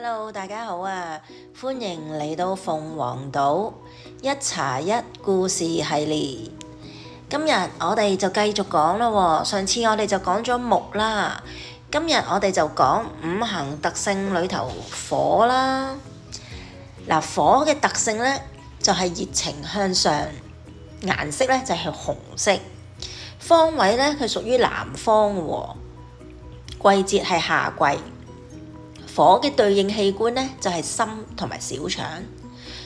Hello，大家好啊！歡迎嚟到鳳凰島一茶一故事系列。今日我哋就繼續講啦喎，上次我哋就講咗木啦，今日我哋就講五行特性裏頭火啦。嗱，火嘅特性呢，就係熱情向上，顏色呢，就係紅色，方位呢，佢屬於南方喎，季節係夏季。火嘅對應器官呢，就係心同埋小腸。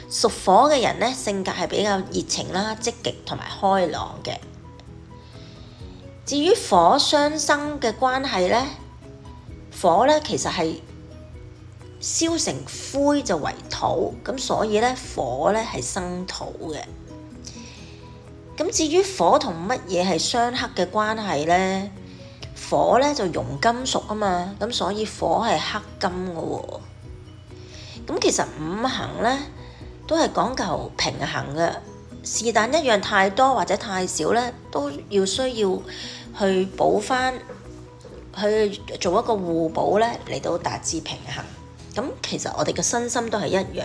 屬火嘅人呢，性格係比較熱情啦、積極同埋開朗嘅。至於火相生嘅關係呢，火呢其實係燒成灰就為土，咁所以呢，火呢係生土嘅。咁至於火同乜嘢係相克嘅關係呢？火咧就溶金屬啊嘛，咁所以火係克金嘅喎。咁其實五行咧都係講求平衡嘅，是但一樣太多或者太少咧，都需要去補翻，去做一個互補咧，嚟到達至平衡。咁其實我哋嘅身心都係一樣。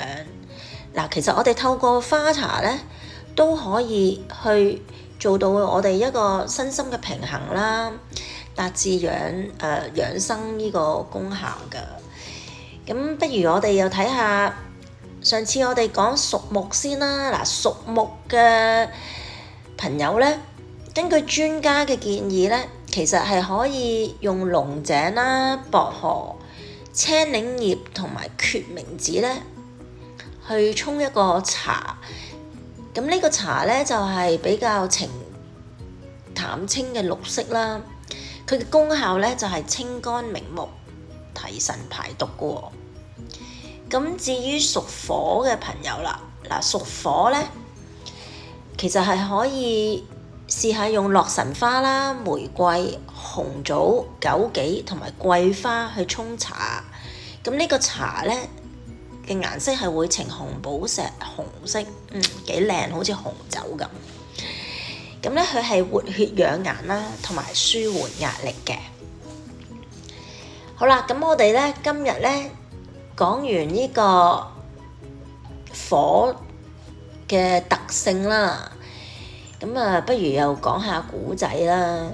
嗱，其實我哋透過花茶咧都可以去做到我哋一個身心嘅平衡啦。達至養生呢個功效㗎。咁不如我哋又睇下上次我哋講屬木先啦。嗱，屬木嘅朋友咧，根據專家嘅建議咧，其實係可以用龍井啦、薄荷、青檸葉同埋決明子咧去沖一個茶。咁呢個茶咧就係比較淡清嘅綠色啦。佢嘅功效咧就係清肝明目、提神排毒嘅喎。咁至於屬火嘅朋友啦，嗱，屬火咧，其實係可以試下用洛神花啦、玫瑰、紅棗、枸杞同埋桂花去沖茶。咁呢個茶咧嘅顏色係會呈紅寶石紅色，幾靚，好似紅酒咁。咁咧，佢係活血養顏啦，同埋舒緩壓力嘅。好啦，咁我哋咧今日咧講完呢個火嘅特性啦，咁啊，不如又講下古仔啦。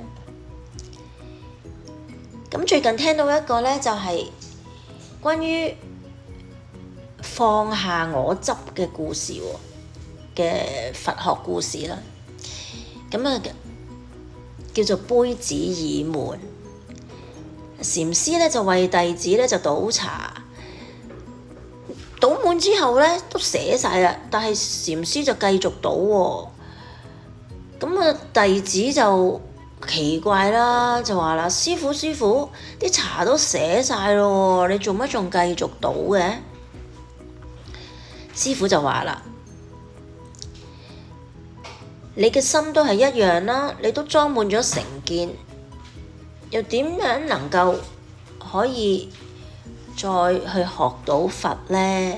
咁最近聽到一個咧，就係關於放下我執嘅故事嘅佛學故事啦。咁啊，叫做杯子已滿。禪師咧就為弟子咧就倒茶，倒滿之後咧都瀉晒啦，但係禪師就繼續倒喎。咁啊，弟子就奇怪啦，就話啦：師父，啲茶都瀉晒咯，你做乜仲繼續倒嘅？師父就話啦：你嘅心都係一樣啦，你都裝滿咗成見，又點樣能夠可以再去學到佛呢？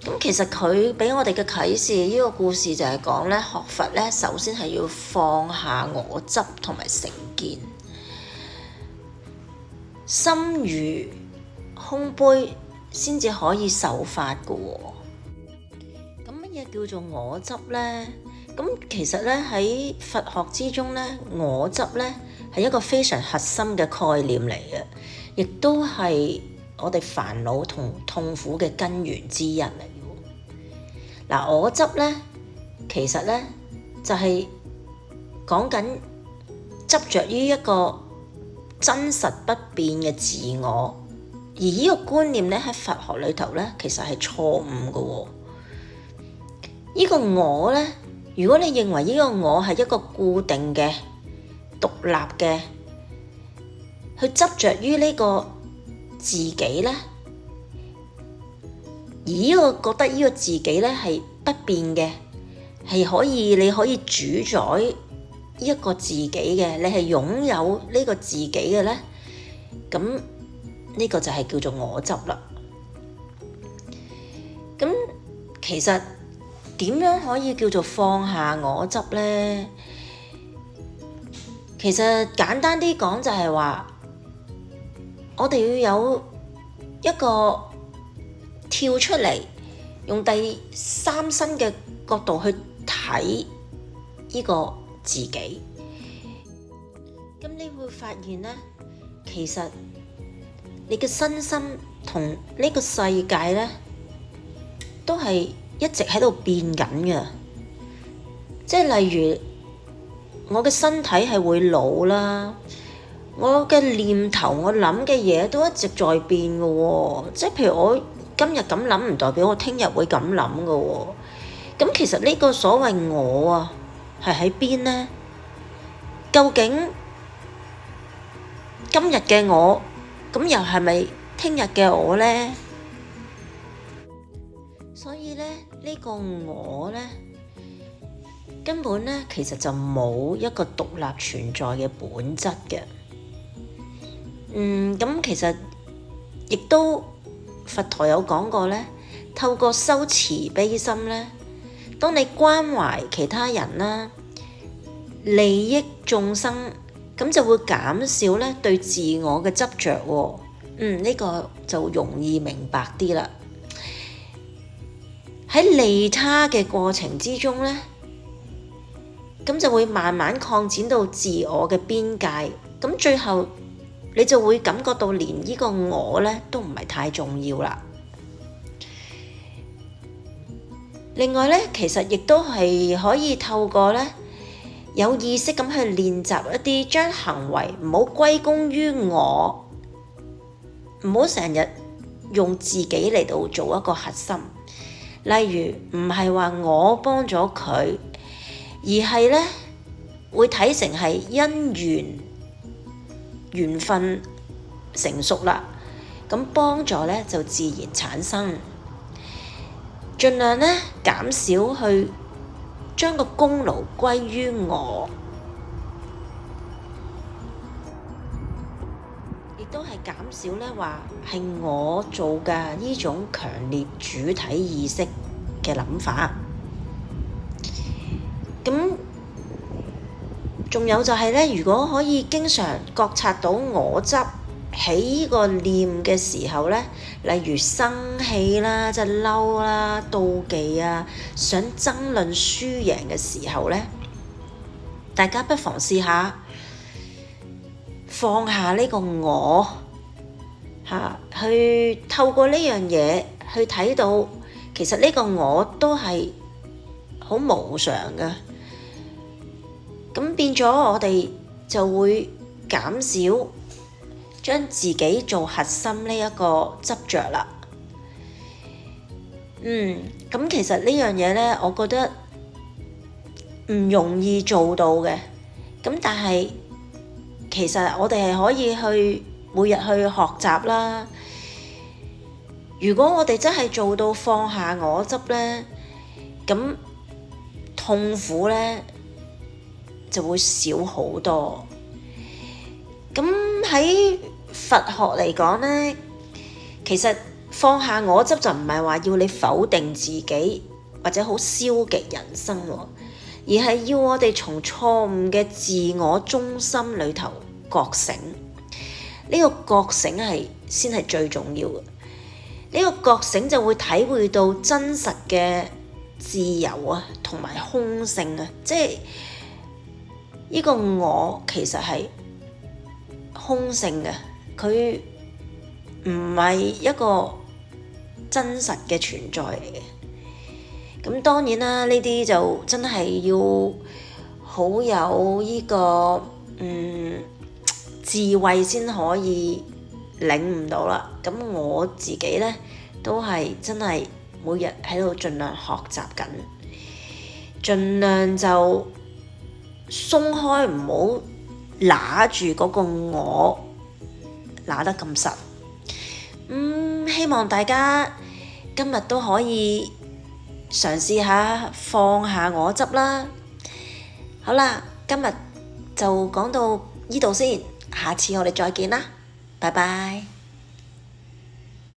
咁其實佢俾我哋嘅啟示，呢個故事就係講咧，學佛咧，首先係要放下我執同埋成見，心如空杯先至可以受法㗎喎。咁乜嘢叫做我執呢？咁其實咧喺佛學之中咧，我執咧係一個非常核心嘅概念嚟嘅，亦都係我哋煩惱同痛苦嘅根源之一嚟嘅。嗱，我執咧其實咧就係講緊執着於一個真實不變嘅自我，而呢個觀念咧喺佛學裏頭咧其實係錯誤嘅喎。呢個我咧，如果你認為呢個我係一個固定嘅、獨立嘅，去執着於呢個自己咧，而呢個覺得呢個自己咧係不變嘅，係你可以主宰呢一個自己嘅，你係擁有呢個自己嘅咧，咁呢個就係叫做我執啦。咁其實點樣可以叫做放下我執呢？其實簡單啲講就係話，我哋要有一個跳出嚟，用第三身嘅角度去睇呢個自己。咁你會發現呢，其實你嘅身心同呢個世界呢，都係一直喺度變緊嘅。即係例如，我嘅身體係會老啦，我嘅念頭，我諗嘅嘢都一直在變嘅喎。即係譬如我今日咁諗，唔代表我聽日會咁諗嘅喎。咁其實呢個所謂我啊，係喺邊呢？究竟今日嘅我，咁又係咪聽日嘅我呢？所以呢，呢個我呢，根本呢，其實就冇一個獨立存在嘅本質嘅。咁其實亦都佛陀有講過呢，透過修慈悲心呢，當你關懷其他人啦，利益眾生，咁就會減少呢對自我嘅執着喎。呢個就容易明白啲啦。喺利他嘅過程之中呢，咁就會慢慢擴展到自我嘅邊界，咁最後你就會感覺到連呢個我呢都唔係太重要啦。另外呢，其實亦都係可以透過呢有意識咁去練習一啲將行為唔好歸功於我，唔好成日用自己嚟到做一個核心。例如唔係話我幫咗佢，而係呢會睇成係因緣分成熟啦，咁幫助呢就自然產生。盡量呢減少去將個功勞歸於我，亦都係減少呢話係我做嘅呢種強烈主體意識嘅諗法。咁仲有就係呢，如果可以經常覺察到我執起呢個念嘅時候呢，例如生氣啦、即係嬲啦、妒忌啊、想爭論輸贏嘅時候呢，大家不妨試下放下呢個我去透過呢樣嘢去睇到，其實呢個我都係好無常嘅。咁變咗我哋就會減少將自己做核心呢一個執着啦。咁其實呢樣嘢呢，我覺得唔容易做到嘅。咁但係其實我哋係可以去每日去學習啦。如果我哋真係做到放下我執呢，咁痛苦呢就會少好多。咁喺佛學嚟講呢，其實放下我執就唔係話要你否定自己或者好消極人生，而係要我哋從錯誤嘅自我中心裏頭覺醒。呢個覺醒先係最重要嘅。呢個覺醒就會體會到真實嘅自由啊，同埋空性啊，即係呢個我其實係空性嘅，佢唔係一個真實嘅存在嚟嘅。咁當然啦，呢啲就真係要好有呢個智慧先可以領悟到啦。咁我自己呢，都係真係每日喺度盡量學習緊，盡量就鬆開，唔好揦住嗰個我揦得咁實。希望大家今日都可以嘗試下放下我執啦。好啦，今日就講到呢度先，下次我哋再見啦，拜拜。